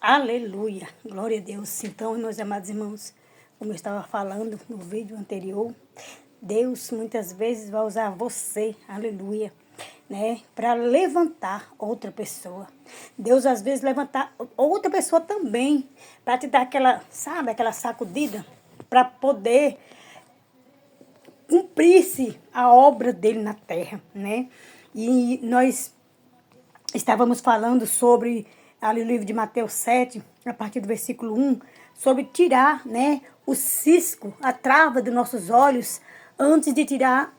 Aleluia, glória a Deus. Então, meus amados irmãos, como eu estava falando no vídeo anterior, Deus muitas vezes vai usar você, aleluia, né, para levantar outra pessoa. Deus às vezes levantar outra pessoa também, para te dar aquela, sabe, aquela sacudida, para poder cumprir-se a obra dele na terra, né? E nós estávamos falando sobre, ali no livro de Mateus 7, a partir do versículo 1, sobre tirar, né, o cisco, a trava dos nossos olhos, antes de tirar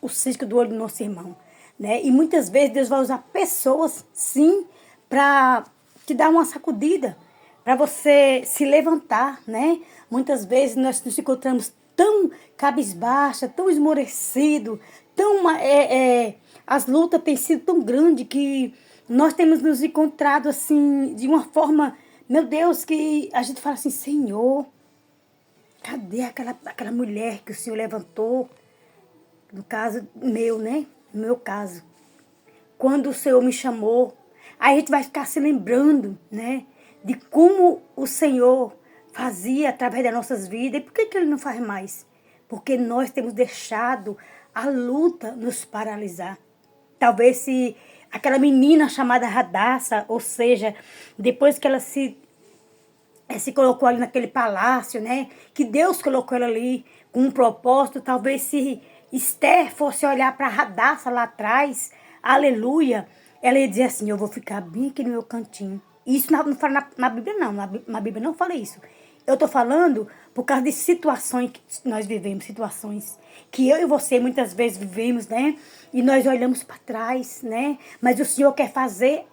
o cisco do olho do nosso irmão. Né? E muitas vezes Deus vai usar pessoas, sim, para te dar uma sacudida, para você se levantar, né? Muitas vezes nós nos encontramos tão cabisbaixa, tão esmorecido, tão as lutas têm sido tão grandes que nós temos nos encontrado assim de uma forma, meu Deus, que a gente fala assim, Senhor, cadê aquela mulher que o Senhor levantou? No caso meu, né? No meu caso. Quando o Senhor me chamou, aí a gente vai ficar se lembrando, né? De como o Senhor fazia através das nossas vidas. E por que Ele não faz mais? Porque nós temos deixado a luta nos paralisar. Talvez se aquela menina chamada Radassa, ou seja, depois que ela se colocou ali naquele palácio, né? Que Deus colocou ela ali com um propósito. Talvez se Esther fosse olhar para Radassa lá atrás, aleluia, ela ia dizer assim, eu vou ficar bem aqui no meu cantinho. Isso não fala na Bíblia, não. Na Bíblia não fala isso. Eu estou falando por causa de situações que nós vivemos, situações que eu e você muitas vezes vivemos, né? E nós olhamos para trás, né? Mas o Senhor quer fazer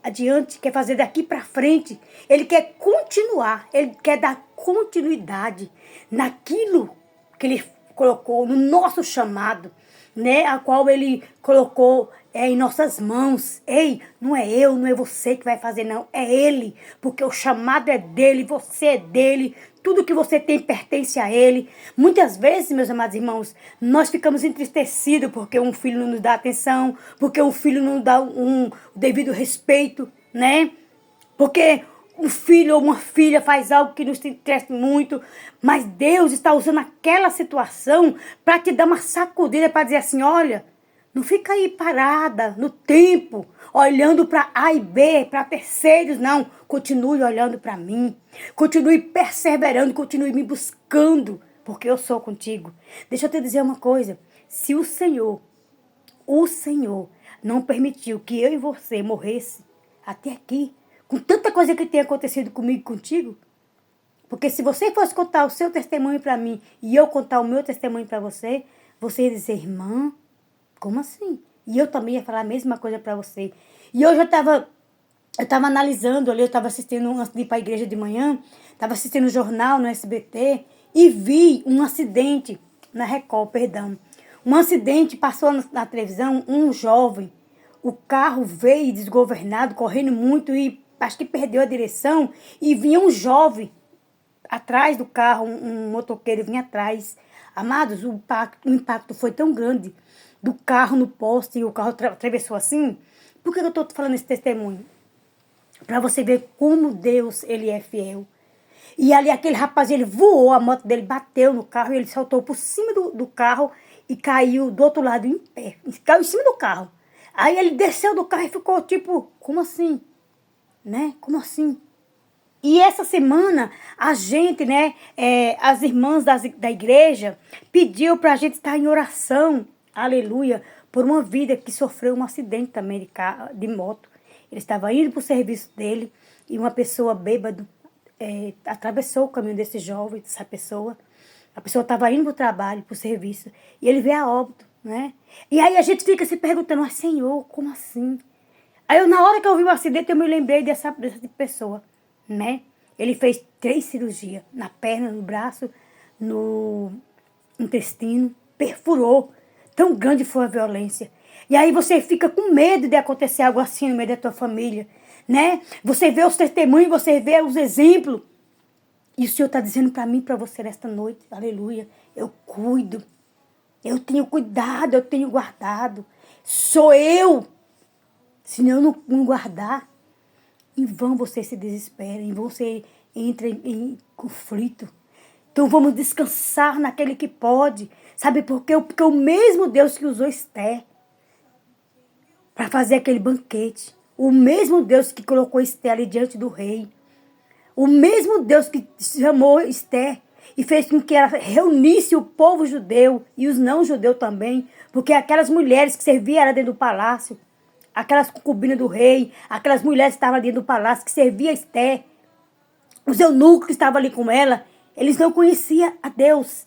adiante, quer fazer daqui para frente. Ele quer continuar, ele quer dar continuidade naquilo que ele colocou no nosso chamado, né? A qual ele colocou em nossas mãos. Ei, não é eu, não é você que vai fazer, não. É ele, porque o chamado é dele, você é dele. Tudo que você tem pertence a ele. Muitas vezes, meus amados irmãos, nós ficamos entristecidos porque um filho não nos dá atenção, porque um filho não nos dá um devido respeito, né? Porque um filho ou uma filha faz algo que nos interessa muito, mas Deus está usando aquela situação para te dar uma sacudida, para dizer assim, olha, não fica aí parada no tempo, olhando para A e B, para terceiros, não. Continue olhando para mim, continue perseverando, continue me buscando, porque eu sou contigo. Deixa eu te dizer uma coisa, se o Senhor não permitiu que eu e você morresse até aqui, com tanta coisa que tem acontecido comigo e contigo, porque se você fosse contar o seu testemunho para mim e eu contar o meu testemunho para você, você ia dizer, irmã, como assim? E eu também ia falar a mesma coisa para você. E hoje eu estava analisando ali, eu estava assistindo, antes de ir para a igreja de manhã, estava assistindo um jornal no SBT e vi um acidente, na Record, perdão. Um acidente, passou na televisão, um jovem, o carro veio desgovernado, correndo muito e acho que perdeu a direção e vinha um jovem atrás do carro, um motoqueiro vinha atrás. Amados, o impacto foi tão grande do carro no poste e o carro atravessou assim. Por que eu estou falando esse testemunho? Para você ver como Deus, ele é fiel. E ali aquele rapaz, ele voou, a moto dele bateu no carro e ele saltou por cima do carro e caiu do outro lado em pé. Caiu em cima do carro. Aí ele desceu do carro e ficou tipo, como assim? Né? Como assim? E essa semana, a gente, né, as irmãs da igreja, pediu para a gente estar em oração, aleluia, por uma vida que sofreu um acidente também de moto. Ele estava indo para o serviço dele e uma pessoa bêbada atravessou o caminho desse jovem, dessa pessoa. A pessoa estava indo para o trabalho, para o serviço, e ele veio a óbito, né? E aí a gente fica se perguntando, mas Senhor, como assim? Aí na hora que eu vi o acidente, eu me lembrei dessa pessoa, né? Ele fez 3 cirurgias, na perna, no braço, no intestino, perfurou. Tão grande foi a violência. E aí você fica com medo de acontecer algo assim no meio da tua família, né? Você vê os testemunhos, você vê os exemplos. E o Senhor está dizendo para mim, para você nesta noite, aleluia, eu cuido, eu tenho cuidado, eu tenho guardado. Sou eu. Se eu não guardar, Em vão você se desespera, em vão você entra em conflito. Então vamos descansar naquele que pode. Sabe por quê? Porque o mesmo Deus que usou Esther para fazer aquele banquete, o mesmo Deus que colocou Esther ali diante do rei, o mesmo Deus que chamou Esther e fez com que ela reunisse o povo judeu e os não judeus também, porque aquelas mulheres que serviam ela dentro do palácio, aquelas concubinas do rei, aquelas mulheres que estavam dentro do palácio, que serviam a Esther, os eunucos que estavam ali com ela, eles não conheciam a Deus.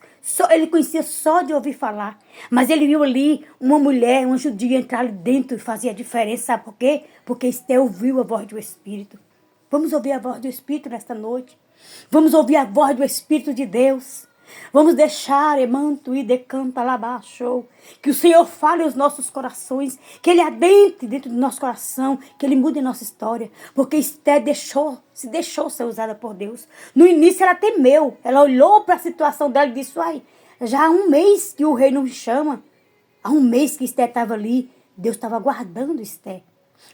Ele conhecia só de ouvir falar. Mas ele viu ali uma mulher, uma judia, entrar ali dentro e fazia a diferença. Sabe por quê? Porque Esther ouviu a voz do Espírito. Vamos ouvir a voz do Espírito nesta noite. Vamos ouvir a voz do Espírito de Deus. Vamos deixar, emanto e decanta lá baixo, que o Senhor fale aos nossos corações, que Ele adentre dentro do nosso coração, que Ele mude a nossa história, porque Esther se deixou ser usada por Deus. No início ela temeu, ela olhou para a situação dela e disse, já há um mês que o rei não me chama, há um mês que Esther estava ali, Deus estava guardando Esther,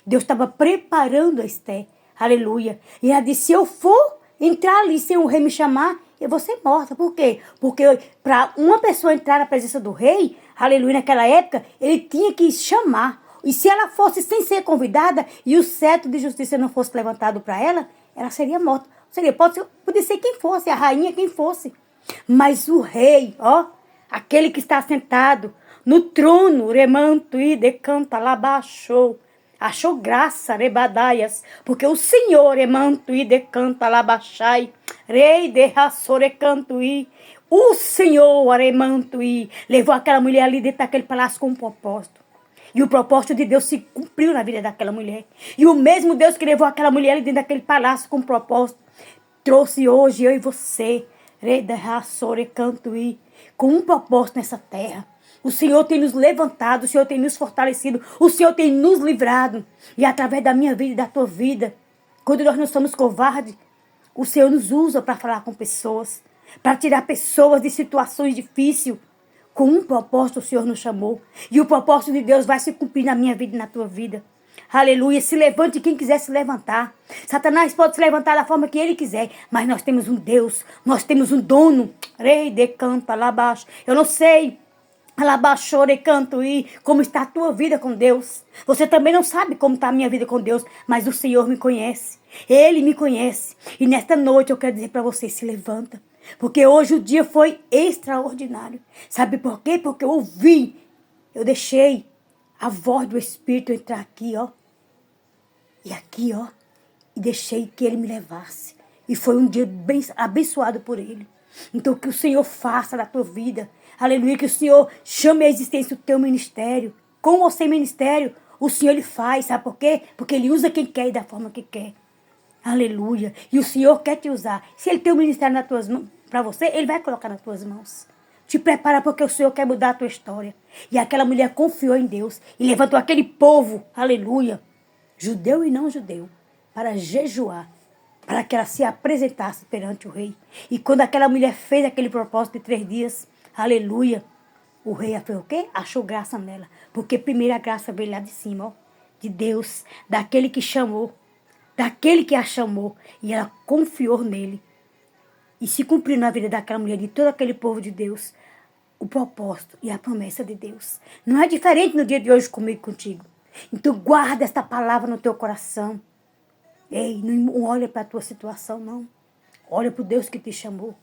Deus estava preparando a Esther, aleluia, e ela disse, se eu for entrar ali sem o rei me chamar, eu vou ser morta. Por quê? Porque para uma pessoa entrar na presença do rei, aleluia, naquela época, ele tinha que chamar. E se ela fosse sem ser convidada e o cetro de justiça não fosse levantado para ela, ela seria morta. Podia ser quem fosse, a rainha quem fosse. Mas o rei, aquele que está sentado no trono, remanto e decanta lá baixo, achou graça, rebadaias, porque o Senhor emanto e decanta lá baixai, rei de raçore canto e o Senhor aremanto e levou aquela mulher ali dentro daquele palácio com um propósito. E o propósito de Deus se cumpriu na vida daquela mulher. E o mesmo Deus que levou aquela mulher ali dentro daquele palácio com um propósito, trouxe hoje eu e você, rei de raçore canto e com um propósito nessa terra. O Senhor tem nos levantado, o Senhor tem nos fortalecido, o Senhor tem nos livrado. E através da minha vida e da tua vida, quando nós não somos covardes, o Senhor nos usa para falar com pessoas, para tirar pessoas de situações difíceis. Com um propósito o Senhor nos chamou. E o propósito de Deus vai se cumprir na minha vida e na tua vida. Aleluia, se levante quem quiser se levantar. Satanás pode se levantar da forma que ele quiser, mas nós temos um Deus, nós temos um dono. Rei de canta lá baixo. Eu não sei Alabaxore canto e como está a tua vida com Deus. Você também não sabe como está a minha vida com Deus, mas o Senhor me conhece. Ele me conhece. E nesta noite eu quero dizer para você, se levanta. Porque hoje o dia foi extraordinário. Sabe por quê? Porque eu deixei a voz do Espírito entrar aqui, e aqui, e deixei que ele me levasse. E foi um dia bem abençoado por ele. Então que o Senhor faça na tua vida. Aleluia, que o Senhor chame a existência do teu ministério. Com ou sem ministério, o Senhor ele faz, sabe por quê? Porque ele usa quem quer e da forma que quer. Aleluia. E o Senhor quer te usar. Se ele tem um ministério nas tuas mãos, para você, ele vai colocar nas tuas mãos. Te prepara porque o Senhor quer mudar a tua história. E aquela mulher confiou em Deus e levantou aquele povo, aleluia, judeu e não judeu, para jejuar, para que ela se apresentasse perante o rei. E quando aquela mulher fez aquele propósito de 3 dias, aleluia, o rei fez o quê? Achou graça nela. Porque primeiro a graça veio lá de cima, de Deus, daquele que chamou, daquele que a chamou. E ela confiou nele. E se cumpriu na vida daquela mulher, de todo aquele povo de Deus, o propósito e a promessa de Deus. Não é diferente no dia de hoje comigo e contigo. Então guarda esta palavra no teu coração. Ei, não olha para a tua situação, não. Olha para o Deus que te chamou.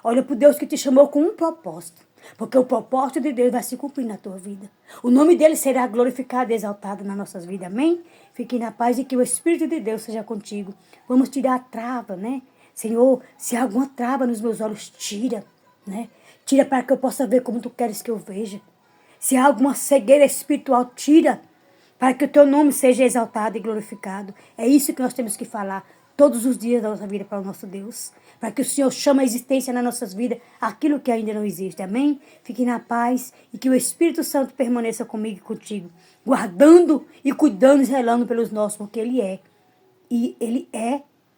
Olha para o Deus que te chamou com um propósito. Porque o propósito de Deus vai se cumprir na tua vida. O nome dele será glorificado e exaltado nas nossas vidas. Amém? Fique na paz e que o Espírito de Deus seja contigo. Vamos tirar a trava, né? Senhor, se há alguma trava nos meus olhos, tira, né? Tira para que eu possa ver como tu queres que eu veja. Se há alguma cegueira espiritual, tira para que o teu nome seja exaltado e glorificado. É isso que nós temos que falar todos os dias da nossa vida para o nosso Deus. Para que o Senhor chame a existência nas nossas vidas aquilo que ainda não existe. Amém? Fique na paz e que o Espírito Santo permaneça comigo e contigo. Guardando e cuidando e zelando pelos nossos, porque Ele é. E Ele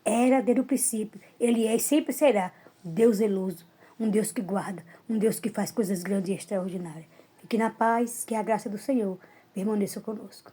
era desde o princípio. Ele é e sempre será Deus zeloso. Um Deus que guarda. Um Deus que faz coisas grandes e extraordinárias. Fique na paz, que a graça do Senhor permaneça conosco.